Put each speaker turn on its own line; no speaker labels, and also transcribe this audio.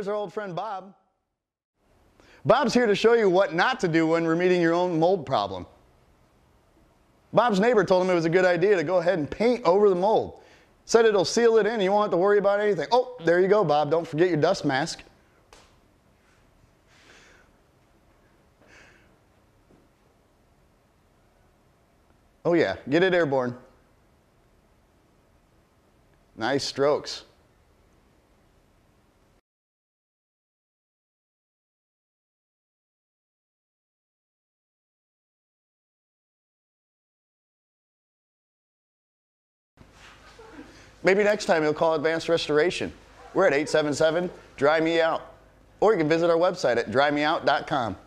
Here's our old friend Bob. Bob's here to show you what not to do when remediating your own mold problem. Bob's neighbor told him it was a good idea to go ahead and paint over the mold. Said it'll seal it in, you won't have to worry about anything. Oh, there you go, Bob. Don't forget your dust mask. Oh yeah, get it airborne. Nice strokes. Maybe next time you'll call Advanced Restoration. We're at 877-DRY-ME-OUT. Or you can visit our website at drymeout.com.